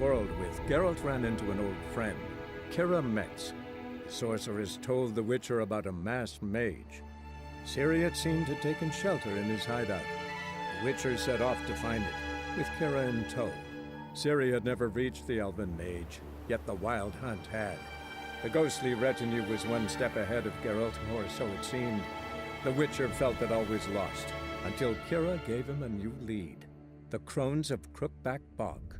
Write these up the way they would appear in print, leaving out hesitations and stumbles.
quarreled with, Geralt ran into an old friend, Kira Metz. The sorceress told the Witcher about a masked mage. Ciri had seemed to have taken shelter in his hideout. The Witcher set off to find it, with Kira in tow. Ciri had never reached the elven mage, yet the wild hunt had. The ghostly retinue was one step ahead of Geralt, or so it seemed. The Witcher felt that all was lost, until Kira gave him a new lead. The Crones of Crookback Bog.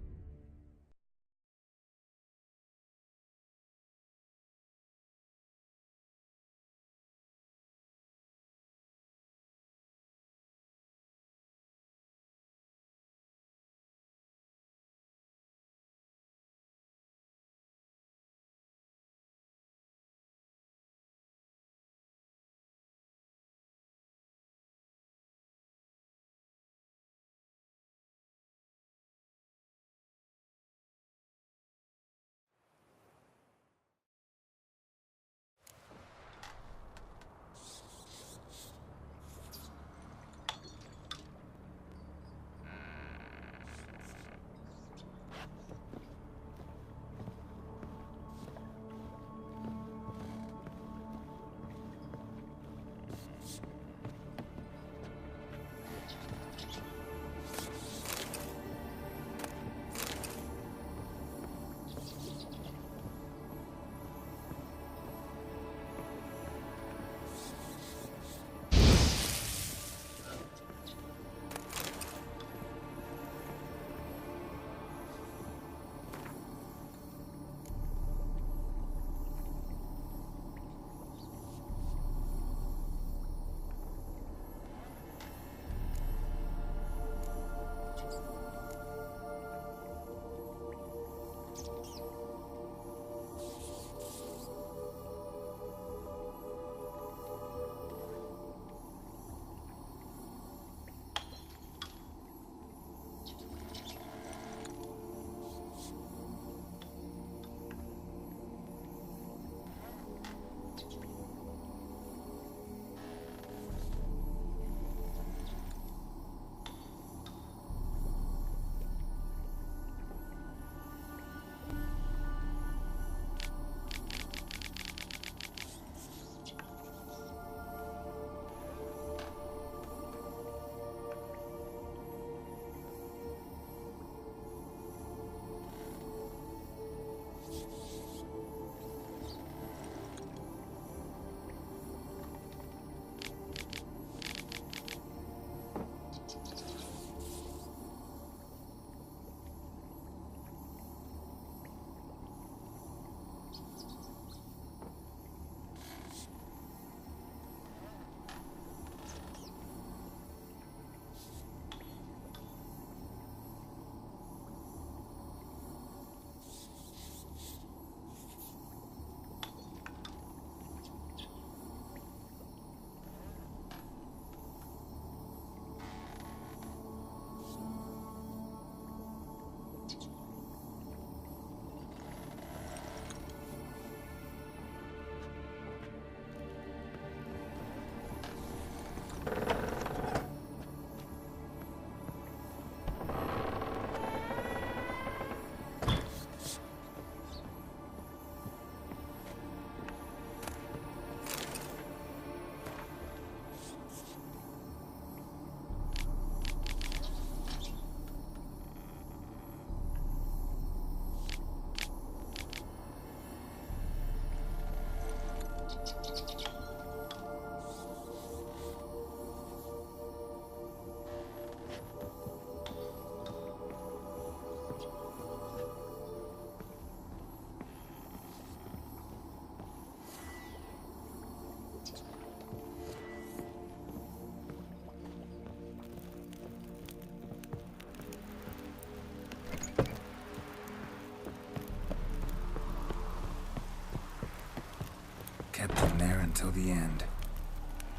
Kept him there until the end.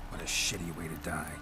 What a shitty way to die.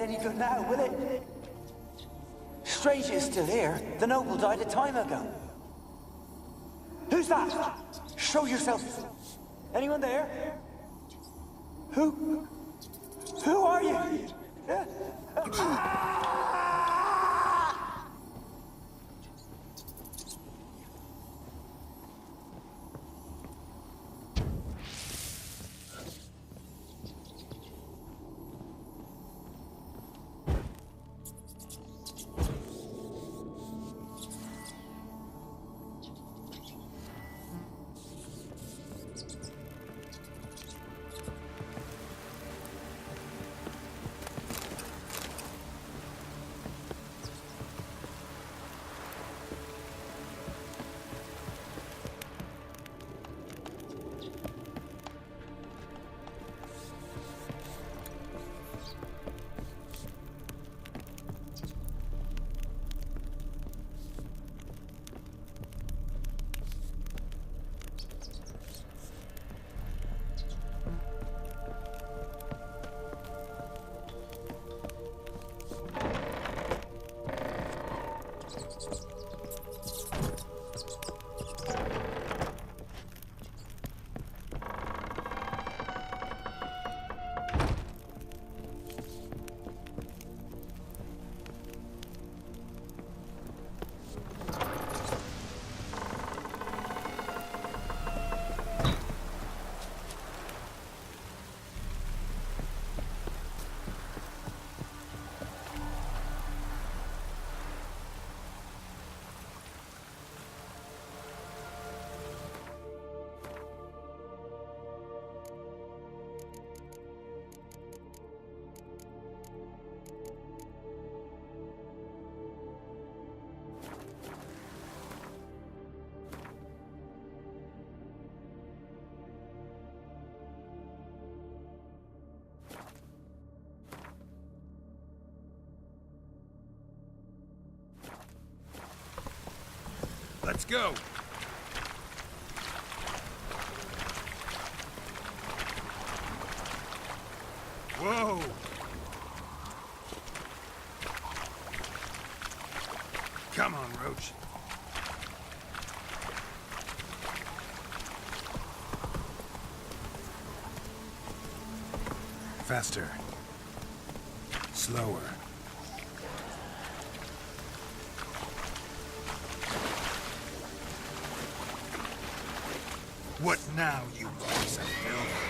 any good now, will it? Strange it's still here. The noble died a time ago. Who's that? Show yourself. Anyone there? Who? Who are you? Let's go! Whoa! Come on, Roach. Faster. Slower. What now, you piece of filth?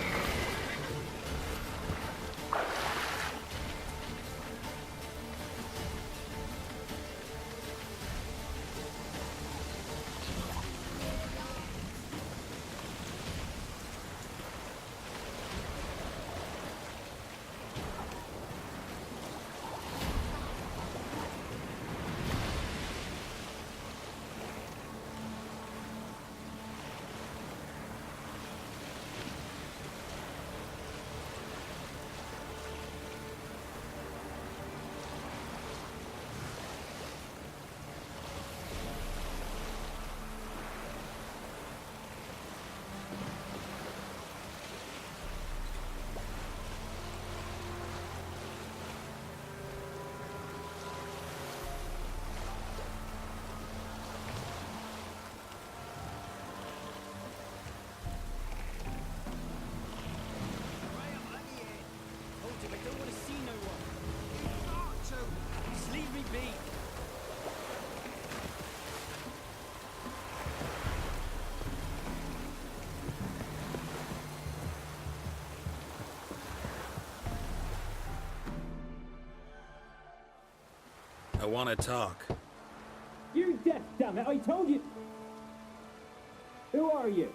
I want to talk. You're deaf, damn it! I told you. Who are you?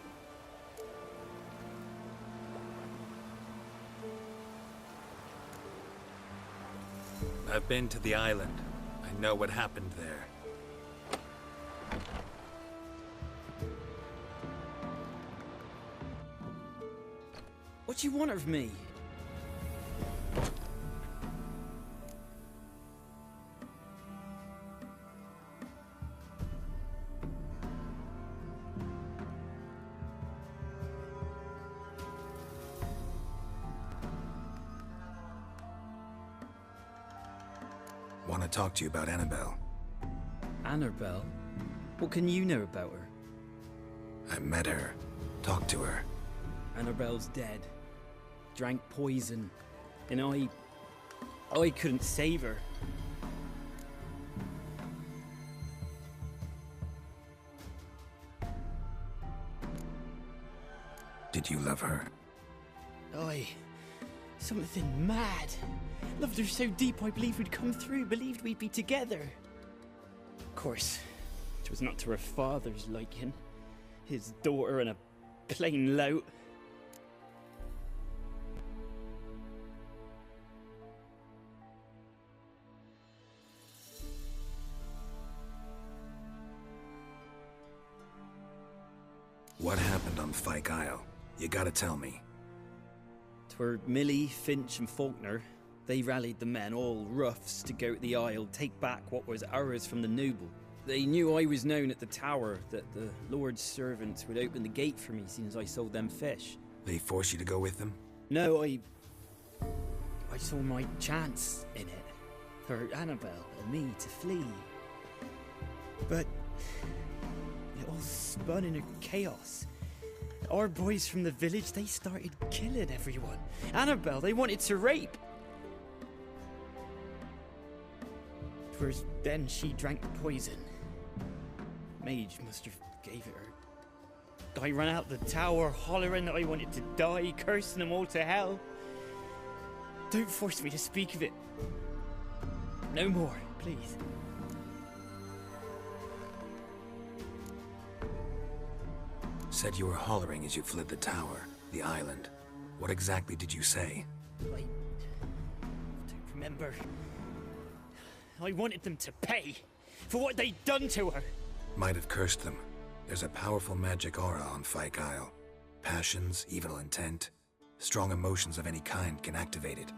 I've been to the island. I know what happened there. What do you want of me? Want to talk to you about Annabelle. Annabelle? What can you know about her? I met her. Talked to her. Annabelle's dead. Drank poison. And I couldn't save her. Did you love her? Something mad. Loved her so deep I believed we'd come through, believed we'd be together. Of course, it was not to her father's liking. His daughter and a plain lout. What happened on Fyke Isle? You gotta tell me. 'Twere Millie, Finch and Faulkner. They rallied the men, all roughs, to go to the Isle, take back what was ours from the noble. They knew I was known at the tower, that the Lord's servants would open the gate for me since I sold them fish. They forced you to go with them? No, I saw my chance in it. For Annabelle and me to flee. But it all spun into chaos. Our boys from the village, they started killing everyone. Annabelle, they wanted to rape. Twas then she drank the poison. Mage must have gave it her. I ran out the tower hollering that I wanted to die, cursing them all to hell. Don't force me to speak of it. No more, please. Said you were hollering as you fled the tower, the island. What exactly did you say? I don't remember. I wanted them to pay for what they'd done to her. Might have cursed them. There's a powerful magic aura on Fyke Isle. Passions, evil intent, strong emotions of any kind can activate it.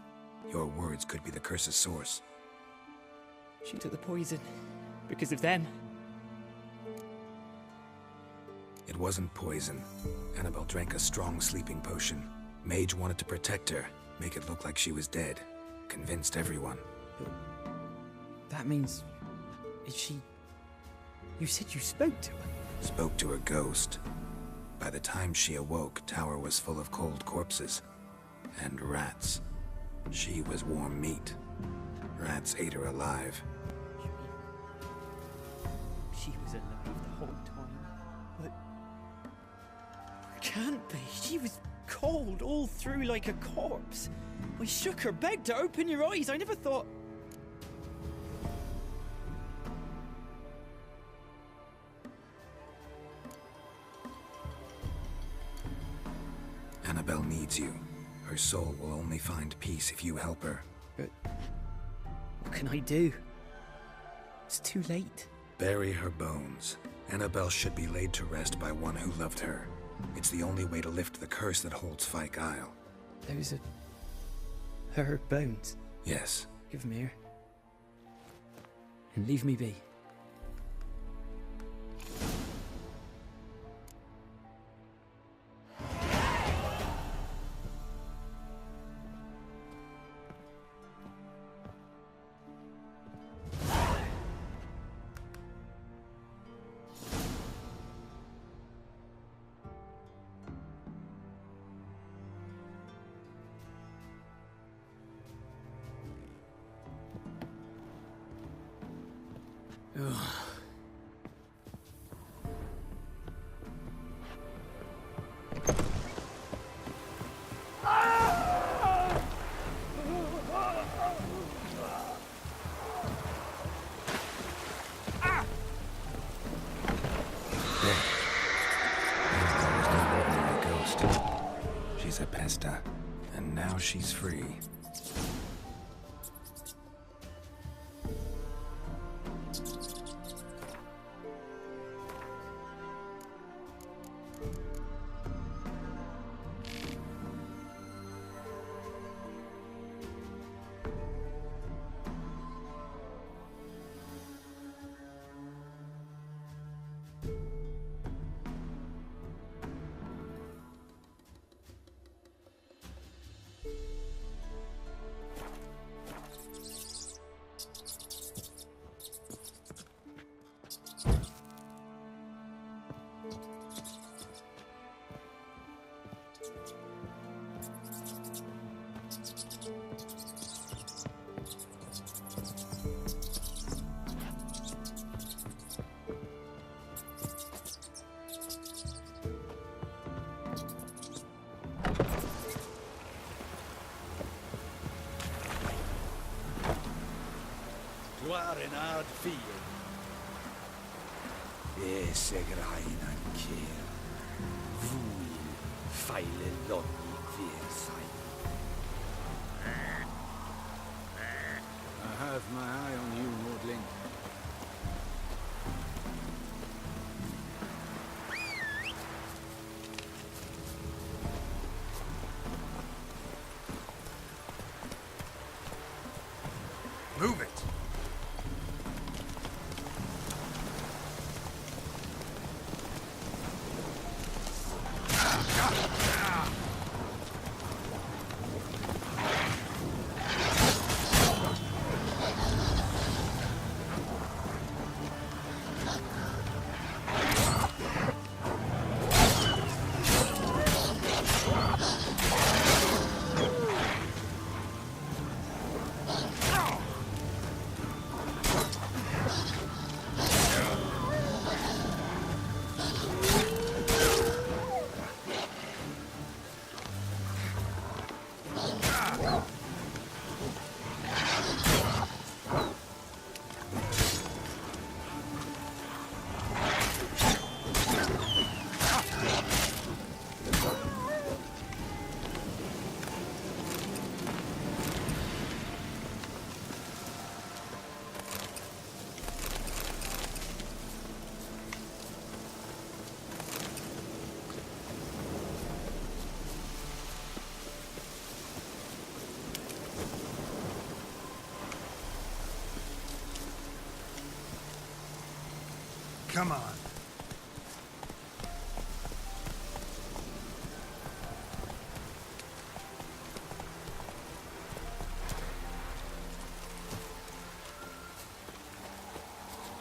Your words could be the curse's source. She took the poison because of them. It wasn't poison. Annabelle drank a strong sleeping potion. Mage wanted to protect her, make it look like she was dead. Convinced everyone. But that means... is she... You said you spoke to her? Spoke to a ghost. By the time she awoke, tower was full of cold corpses. And rats. She was warm meat. Rats ate her alive. She was alive the whole time, but... Can't be. She was cold all through like a corpse. I shook her, begged her, open your eyes. I never thought... Annabelle needs you. Her soul will only find peace if you help her. But... what can I do? It's too late. Bury her bones. Annabelle should be laid to rest by one who loved her. It's the only way to lift the curse that holds Fyke Isle. Those are... her bones. Yes. Give them here. And leave me be. She's a pesta, and now she's free. are in hard fear. Segrain an Kier. Vuil, feile Lonni Virsai. I have my eye on you, Nordling. Move it! Come on.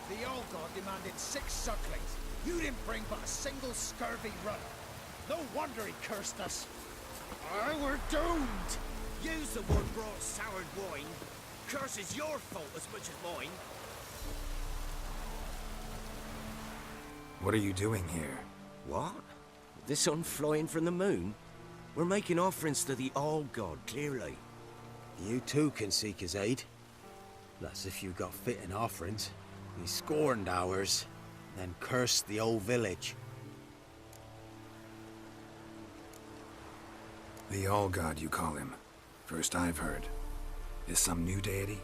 The old god demanded 6 sucklings. You didn't bring but a single scurvy runner. No wonder he cursed us. We're doomed! You's the one brought soured wine. Curse is your fault as much as mine. What are you doing here? What? The sun flying from the moon? We're making offerings to the All-God, clearly. You too can seek his aid. That's if you got fitting offerings. He scorned ours, then cursed the old village. The All-God, you call him. First I've heard. Is some new deity?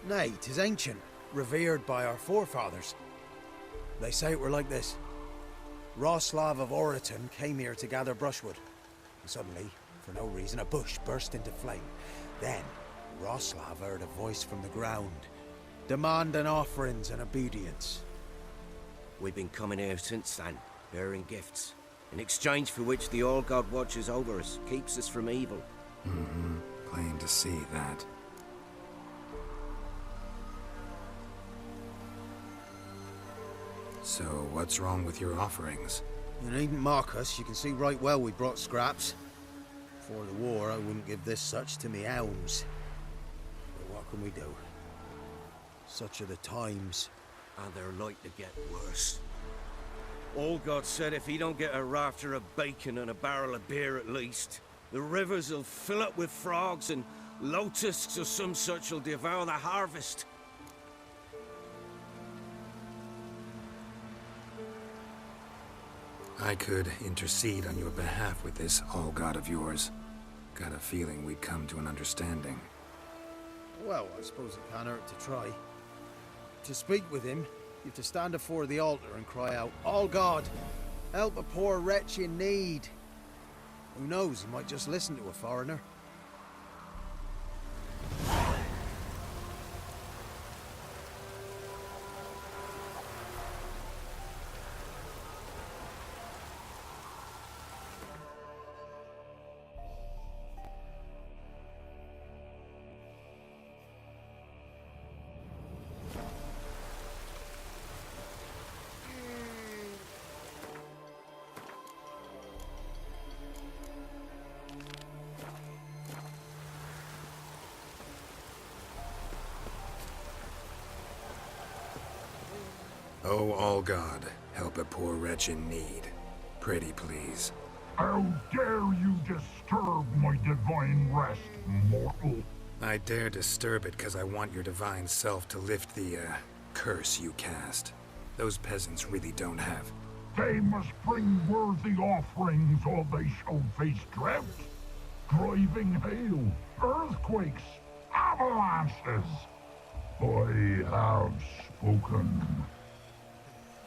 Nay, 'tis ancient, revered by our forefathers. They say it were like this. Roslav of Oriton came here to gather brushwood. And suddenly, for no reason, a bush burst into flame. Then, Roslav heard a voice from the ground, demanding offerings and obedience. We've been coming here since then, bearing gifts, in exchange for which the All-God watches over us, keeps us from evil. Mm-hmm. Plain to see that. So, what's wrong with your offerings? You needn't mock us. You can see right well we brought scraps. Before the war, I wouldn't give this such to me hounds. But what can we do? Such are the times. And they're like to get worse. All-God said if he don't get a rafter of bacon and a barrel of beer at least, the rivers will fill up with frogs and locusts or some such will devour the harvest. I could intercede on your behalf with this All-God of yours. Got a feeling we'd come to an understanding. Well, I suppose it can't hurt to try. To speak with him, you have to stand before the altar and cry out, "All God, help a poor wretch in need." Who knows, he might just listen to a foreigner. Oh, All-God, help a poor wretch in need. Pretty please. How dare you disturb my divine rest, mortal? I dare disturb it because I want your divine self to lift the, curse you cast. Those peasants really don't have. They must bring worthy offerings or they shall face drought, driving hail, earthquakes, avalanches. I have spoken.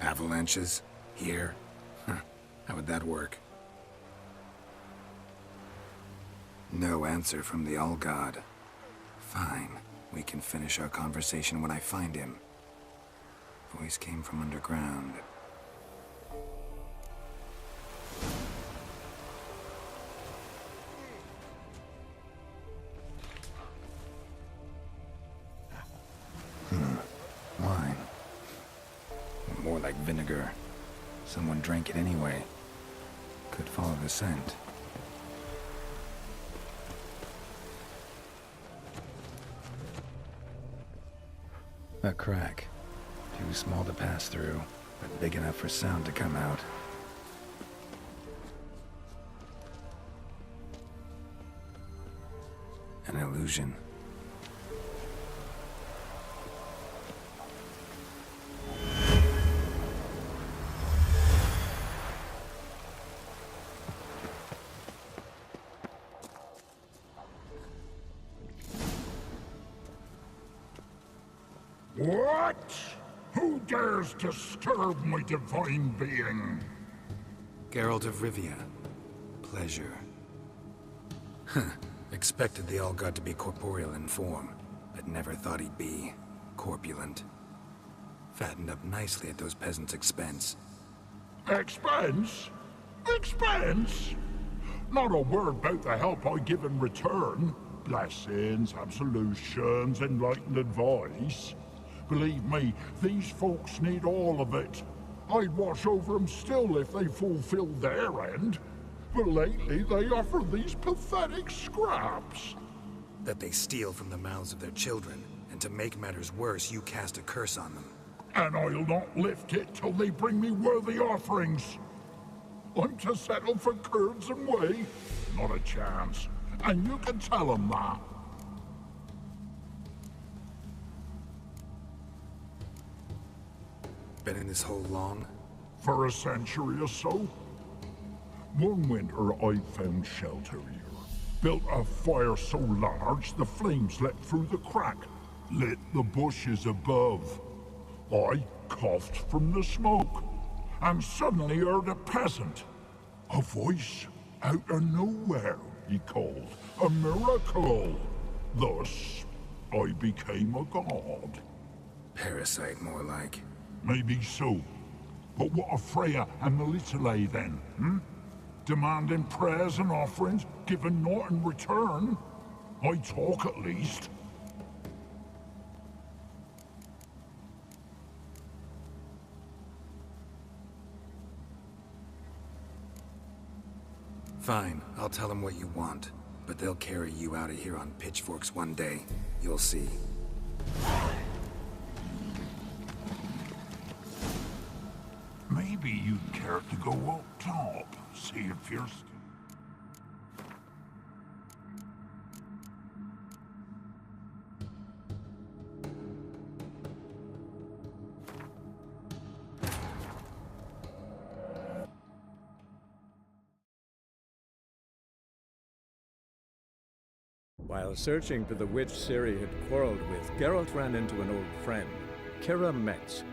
Avalanches? Here? How would that work? No answer from the All-God. Fine. We can finish our conversation when I find him. Voice came from underground. Wine. More like vinegar. Someone drank it anyway. Could follow the scent. A crack. Too small to pass through, but big enough for sound to come out. An illusion. What? Who dares disturb my divine being? Geralt of Rivia. Pleasure. Expected the All-God to be corporeal in form, but never thought he'd be corpulent. Fattened up nicely at those peasants' expense. Expense? Expense? Not a word about the help I give in return. Blessings, absolutions, enlightened advice. Believe me, these folks need all of it. I'd watch over them still if they fulfilled their end. But lately they offer these pathetic scraps. That they steal from the mouths of their children, and to make matters worse, you cast a curse on them. And I'll not lift it till they bring me worthy offerings. I'm to settle for curds and whey? Not a chance. And you can tell them that. Been in this hole long? For a century or so. One winter I found shelter here. Built a fire so large the flames leapt through the crack, lit the bushes above. I coughed from the smoke, and suddenly heard a peasant. A voice out of nowhere, he called. A miracle. Thus, I became a god. Parasite, more like. Maybe so. But what of Freya and Melitele then, Demanding prayers and offerings, giving naught in return? I talk at least. Fine, I'll tell them what you want. But they'll carry you out of here on pitchforks one day. You'll see. Maybe you'd care to go up top, see if you're While searching for the witch Ciri had quarreled with, Geralt ran into an old friend, Kira Metz.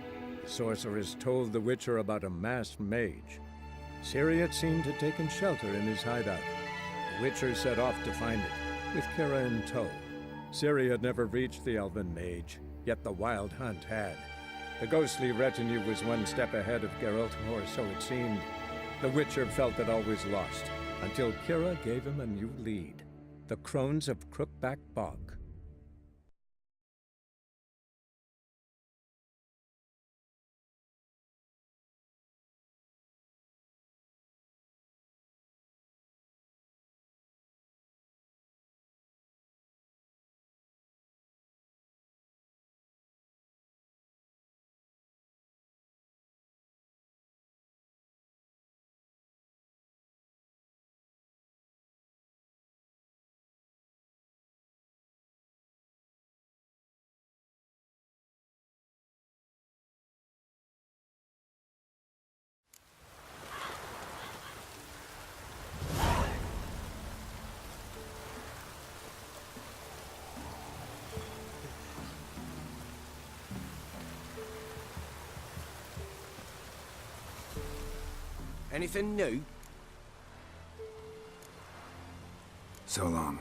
The sorceress told the Witcher about a masked mage. Ciri had seemed to taken shelter in his hideout. The Witcher set off to find it, with Kira in tow. Ciri had never reached the elven mage, yet the wild hunt had. The ghostly retinue was one step ahead of Geralt, or so it seemed. The Witcher felt it always lost, until Kira gave him a new lead. The Crones of Crookback Bog. Anything new? So long.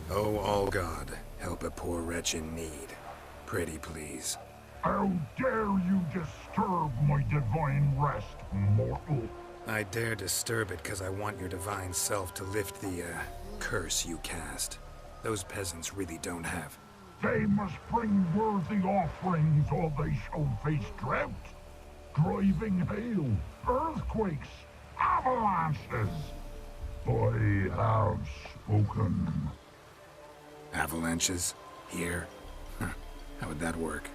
Oh, all God, help a poor wretch in need. Pretty please. How dare you disturb my divine rest, mortal? I dare disturb it because I want your divine self to lift the, curse you cast. Those peasants really don't have. They must bring worthy offerings or they shall face drought, driving hail, earthquakes, avalanches. I have spoken. Avalanches? Here? Huh. How would that work?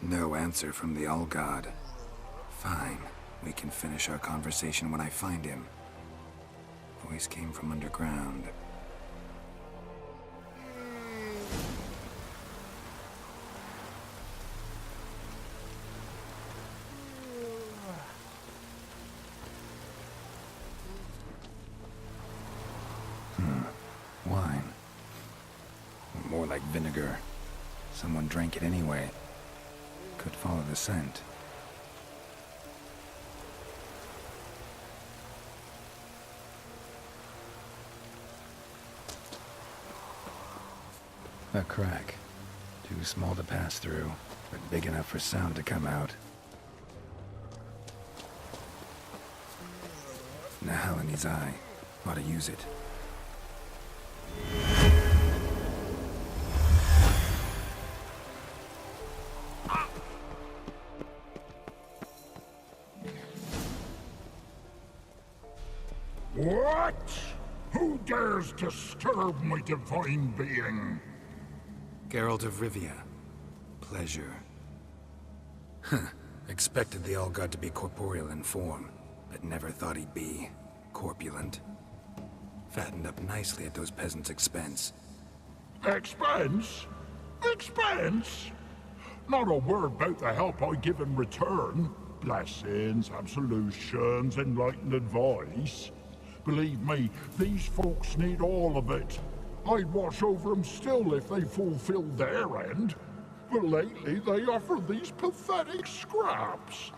No answer from the All-God. Fine. We can finish our conversation when I find him. Voice came from underground. Wine. More like vinegar. Someone drank it anyway. Could follow the scent. A crack. Too small to pass through, but big enough for sound to come out. Nahal in his eye. Ought to use it. What? Who dares disturb my divine being? Geralt of Rivia. Pleasure. Huh. Expected the All-God to be corporeal in form, but never thought he'd be corpulent. Fattened up nicely at those peasants' expense. Expense? Expense? Not a word about the help I give in return. Blessings, absolutions, enlightened advice. Believe me, these folks need all of it. I'd watch over them still if they fulfilled their end. But lately they offer these pathetic scraps.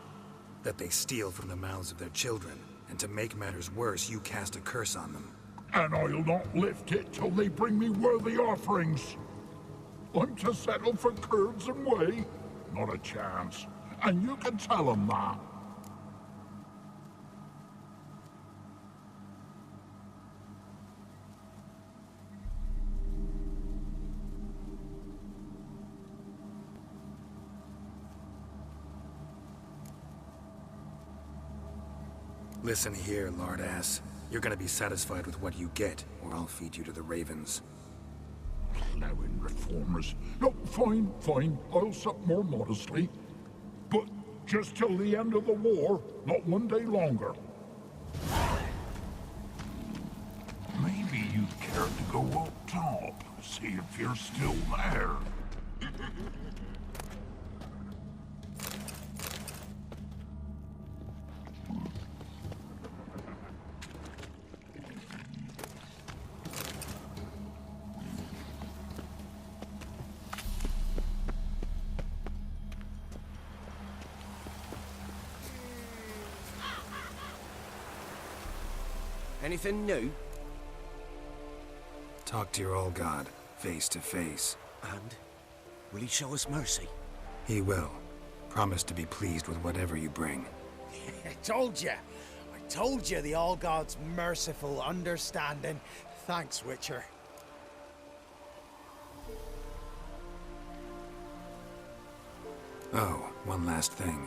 That they steal from the mouths of their children, and to make matters worse, you cast a curse on them. And I'll not lift it till they bring me worthy offerings. I'm to settle for curds and whey? Not a chance. And you can tell them that. Listen here, lard-ass. You're gonna be satisfied with what you get, or I'll feed you to the ravens. Plowing reformers. No, fine, fine. I'll sup more modestly. But just till the end of the war, not one day longer. Maybe you'd care to go up top, see if you're still there. Anything new? Talk to your All-God, face to face. And? Will he show us mercy? He will. Promise to be pleased with whatever you bring. I told you! I told you the All-God's merciful, understanding. Thanks, Witcher. Oh, one last thing.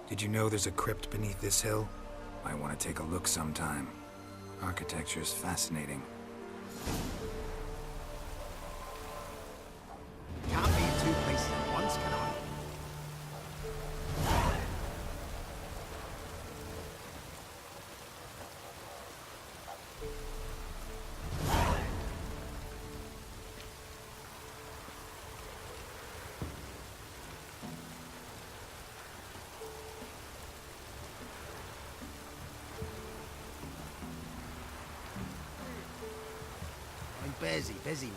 Did you know there's a crypt beneath this hill? I want to take a look sometime. Architecture's fascinating. Can't be in two places at once, can I? I'm busy, man.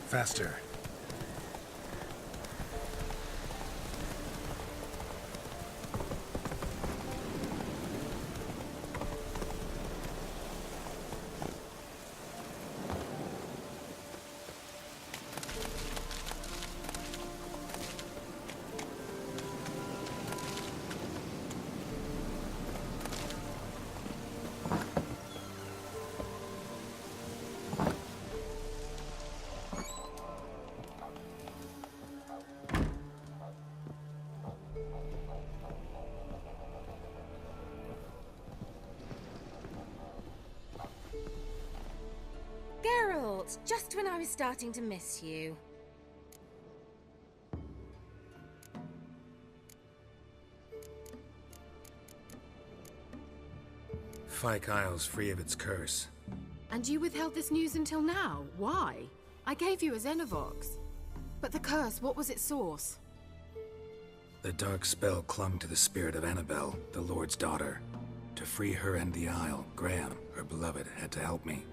Faster. Geralt, just when I was starting to miss you. Fyke Isle's free of its curse. And you withheld this news until now? Why? I gave you a Xenovox. But the curse, what was its source? The dark spell clung to the spirit of Annabelle, the Lord's daughter. To free her and the Isle, Graham, her beloved, had to help me.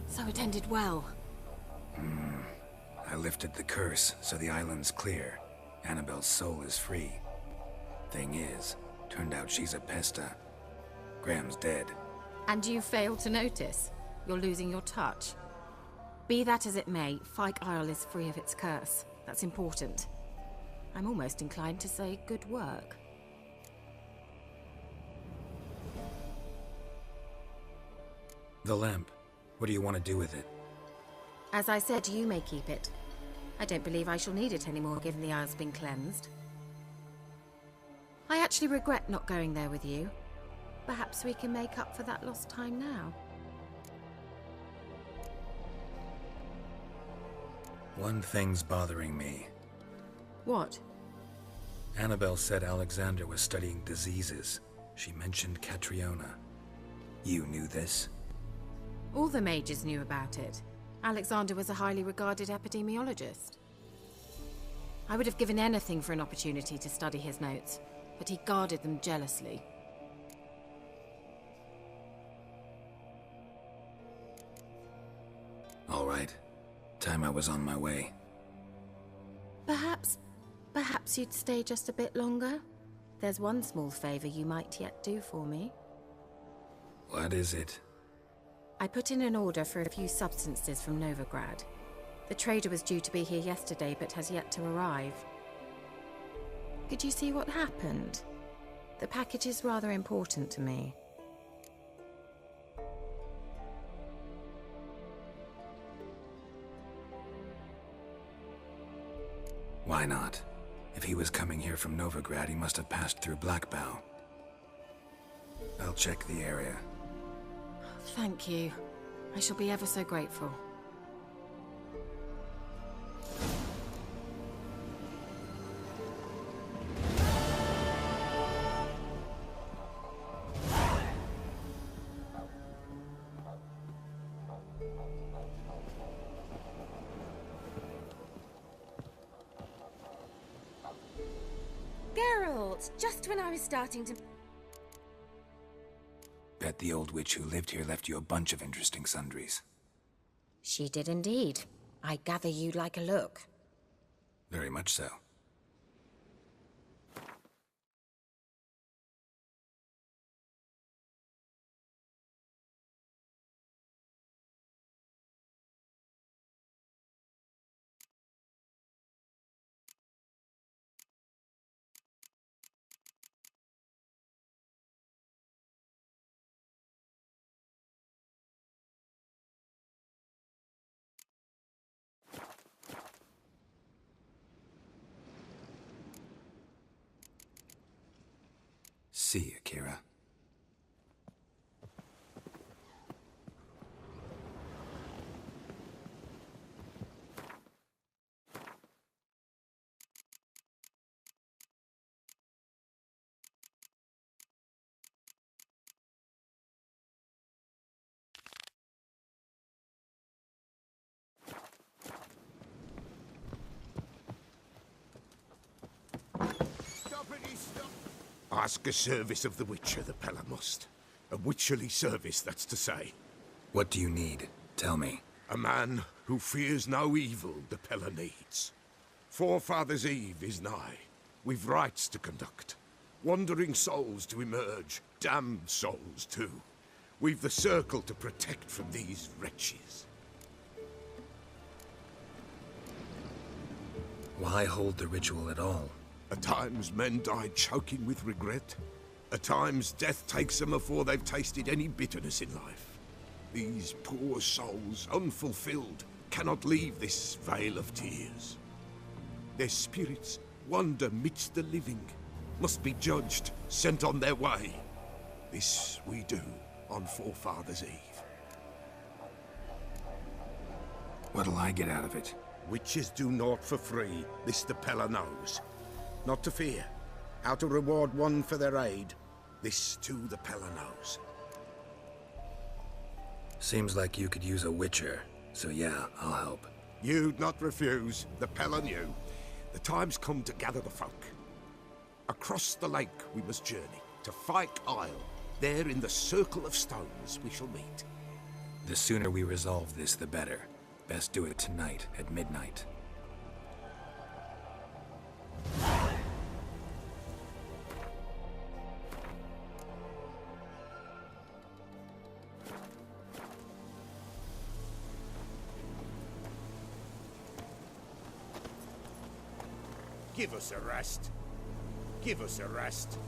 So it ended well. I lifted the curse, so the island's clear. Annabelle's soul is free. Thing is, turned out she's a pesta. Graham's dead. And you failed to notice? You're losing your touch. Be that as it may, Fyke Isle is free of its curse. That's important. I'm almost inclined to say good work. The lamp. What do you want to do with it? As I said, you may keep it. I don't believe I shall need it anymore, given the Isle's been cleansed. I actually regret not going there with you. Perhaps we can make up for that lost time now. One thing's bothering me. What? Annabelle said Alexander was studying diseases. She mentioned Catriona. You knew this? All the mages knew about it. Alexander was a highly regarded epidemiologist. I would have given anything for an opportunity to study his notes, but he guarded them jealously. All right. Time I was on my way. Perhaps you'd stay just a bit longer? There's one small favor you might yet do for me. What is it? I put in an order for a few substances from Novigrad. The trader was due to be here yesterday, but has yet to arrive. Could you see what happened? The package is rather important to me. Why not? If he was coming here from Novigrad, he must have passed through Blackbow. I'll check the area. Thank you. I shall be ever so grateful. Geralt, just when I was starting to... Bet the old witch who lived here left you a bunch of interesting sundries. She did indeed. I gather you'd like a look. Very much so. See you, Kira. Ask a service of the Witcher, the Pella must. A witcherly service, that's to say. What do you need? Tell me. A man who fears no evil the Pella needs. Forefathers' Eve is nigh. We've rites to conduct. Wandering souls to emerge, damned souls too. We've the circle to protect from these wretches. Why hold the ritual at all? At times men die choking with regret. At times death takes them before they've tasted any bitterness in life. These poor souls, unfulfilled, cannot leave this vale of tears. Their spirits wander midst the living, must be judged, sent on their way. This we do on Forefathers' Eve. What'll I get out of it? Witches do naught for free, this the Pella knows. Not to fear. How to reward one for their aid, this too the Pella knows. Seems like you could use a witcher, so yeah, I'll help. You'd not refuse, the Pella knew. The time's come to gather the folk. Across the lake we must journey, to Fyke Isle. There in the circle of stones we shall meet. The sooner we resolve this, the better. Best do it tonight, at midnight. Give us a rest. Give us a rest.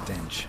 Stench.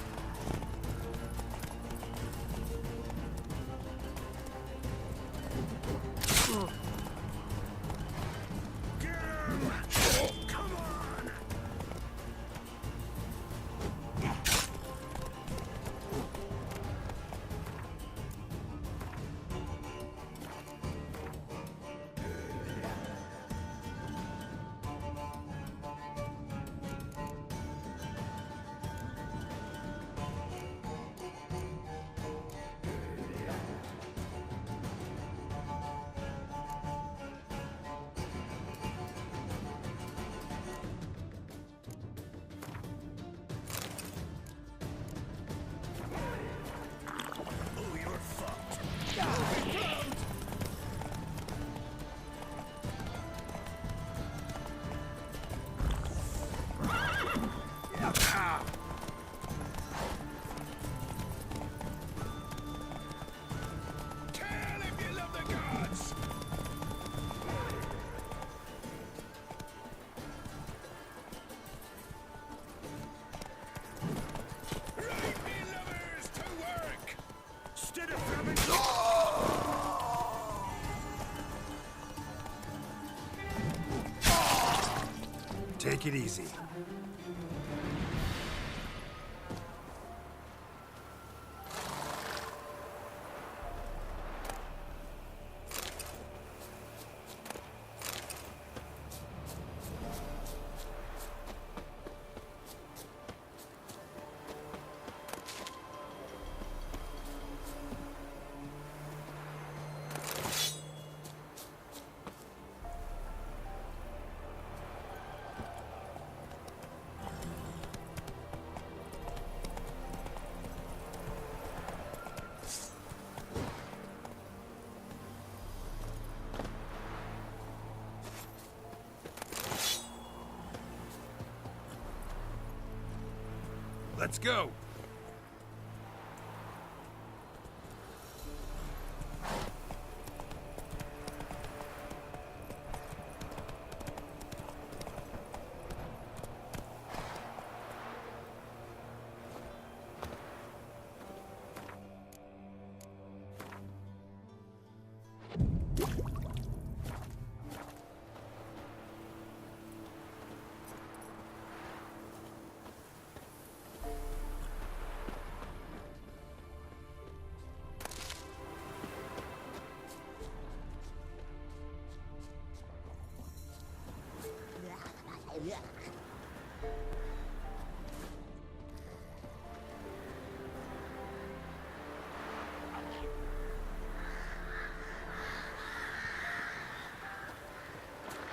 Take it easy. Let's go.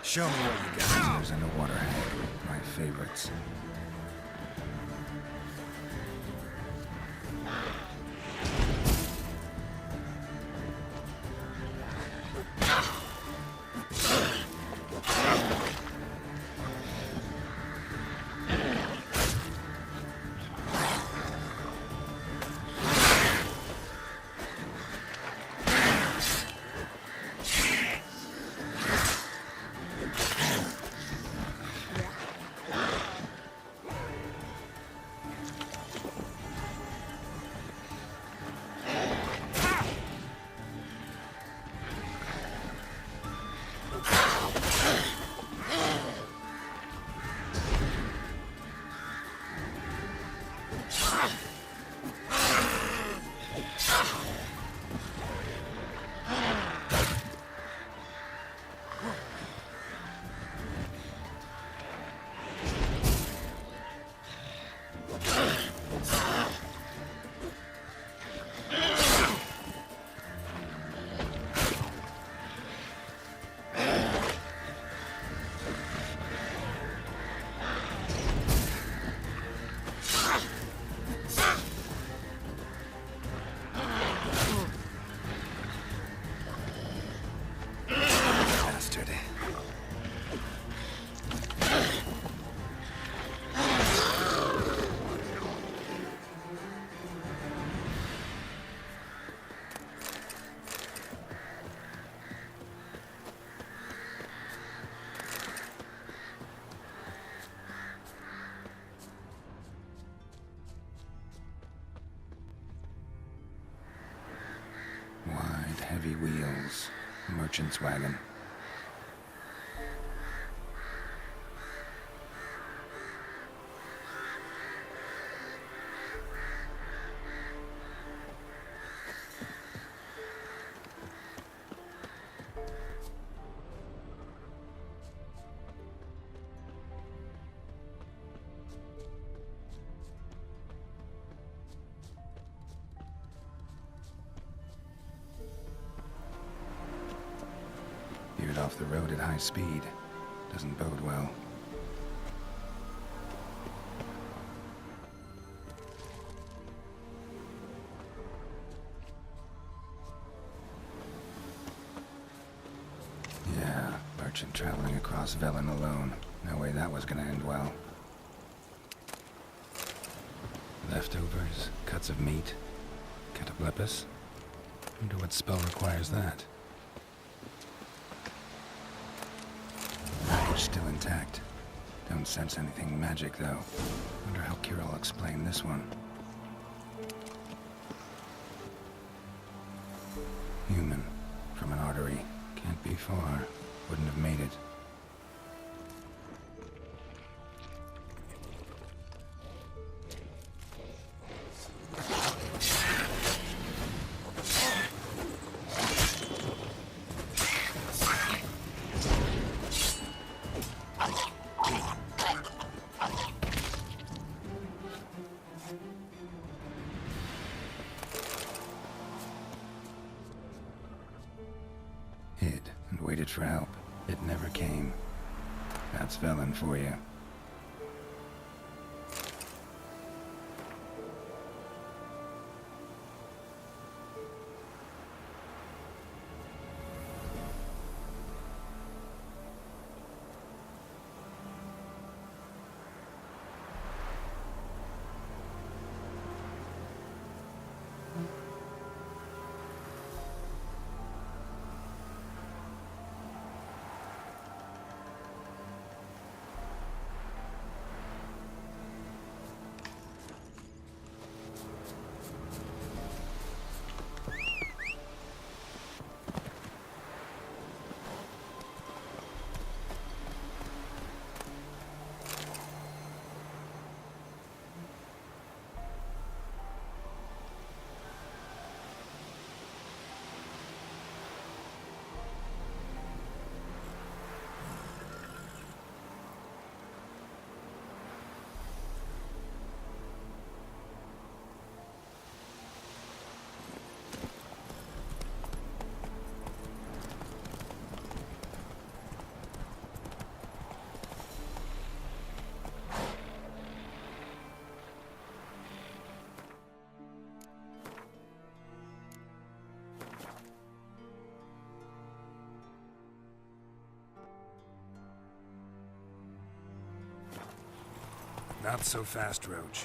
Show me what you got. There's in the water hag. My favorites. Heavy wheels. Merchant's wagon. Veered off the road at high speed. Doesn't bode well. Yeah, merchant traveling across Velen alone. No way that was gonna end well. Leftovers, cuts of meat, cataplepis. Wonder what spell requires that. Package still intact. Don't sense anything magic, though. Wonder how Kirill'll explain this one. Human. From an artery. Can't be far. Wouldn't have made it. Hid and waited for help. It never came. That's Velen for you. Not so fast, Roach.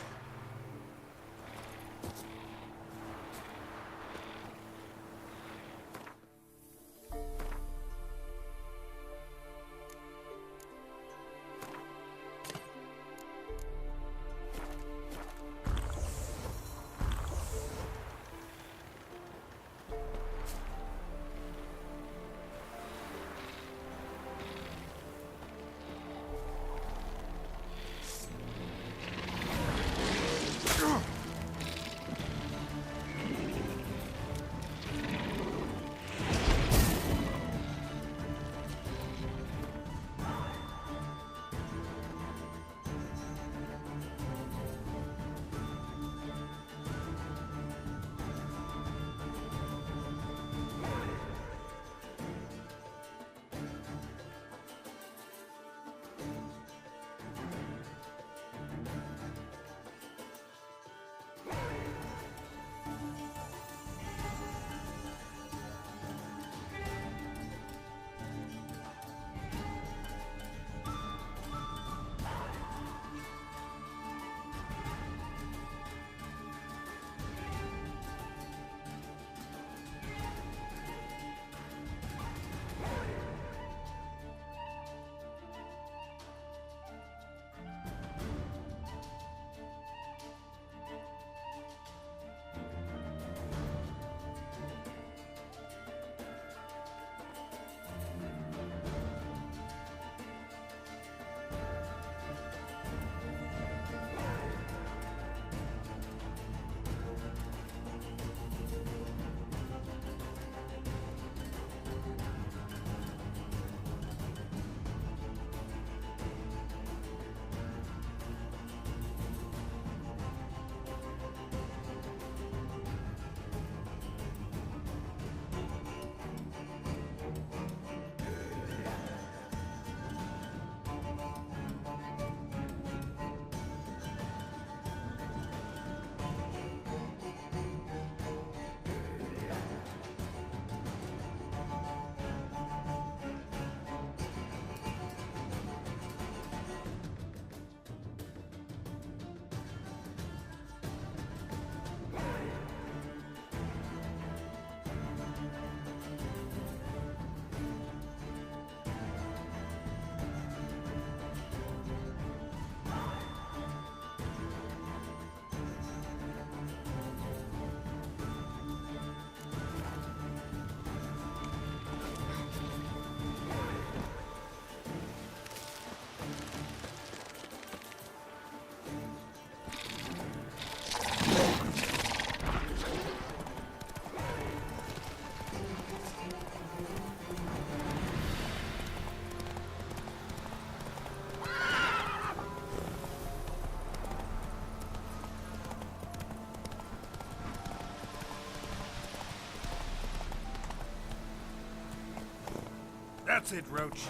That's it, Roach.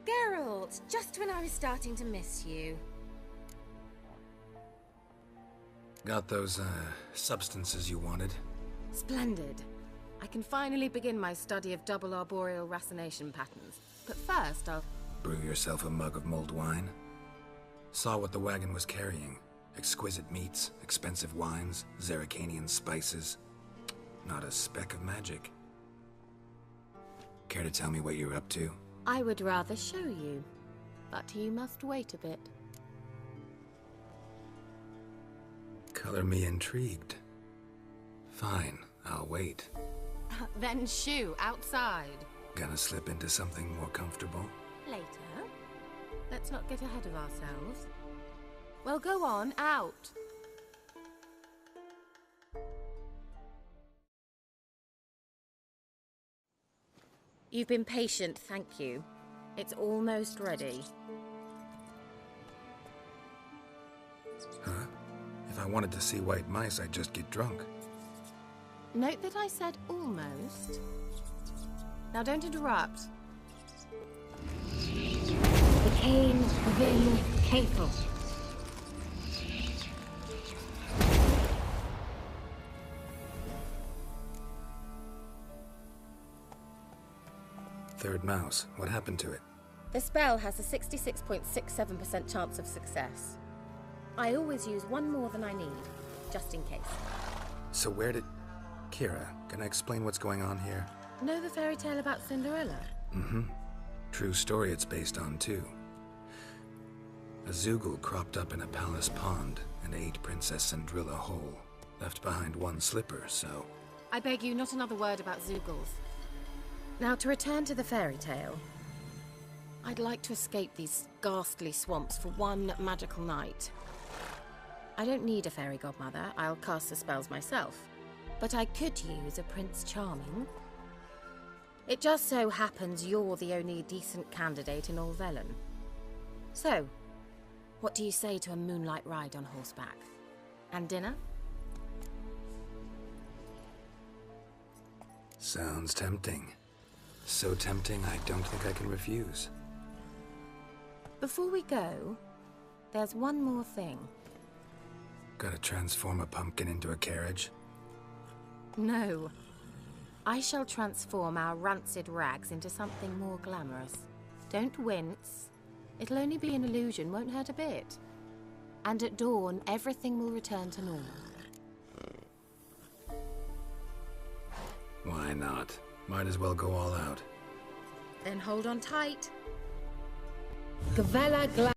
Geralt, just when I was starting to miss you. Got those, substances you wanted? Splendid. I can finally begin my study of double arboreal racination patterns. But first, I'll... Brew yourself a mug of mulled wine? Saw what the wagon was carrying. Exquisite meats, expensive wines, Zerrikanian spices. Not a speck of magic. Care to tell me what you're up to? I would rather show you, but you must wait a bit. Color me intrigued. Fine, I'll wait. Then shoo, outside. Gonna slip into something more comfortable? Later. Let's not get ahead of ourselves. Well, go on, out. You've been patient, thank you. It's almost ready. Huh? If I wanted to see white mice, I'd just get drunk. Note that I said almost. Now don't interrupt. The Cain Vin Capel. Third mouse. What happened to it? The spell has a 66.67% chance of success. I always use one more than I need, just in case. So where did... Kira, can I explain what's going on here? Know the fairy tale about Cinderella? Mm-hmm. True story it's based on, too. A Zoogle cropped up in a palace pond and ate Princess Cinderella whole. Left behind one slipper, so... I beg you, not another word about Zoogles. Now, to return to the fairy tale, I'd like to escape these ghastly swamps for one magical night. I don't need a fairy godmother, I'll cast the spells myself. But I could use a Prince Charming. It just so happens you're the only decent candidate in all Velen. So, what do you say to a moonlight ride on horseback? And dinner? Sounds tempting. So tempting, I don't think I can refuse. Before we go, there's one more thing. Gotta transform a pumpkin into a carriage? No. I shall transform our rancid rags into something more glamorous. Don't wince. It'll only be an illusion, won't hurt a bit. And at dawn, everything will return to normal. Why not? Might as well go all out. Then hold on tight. Gavella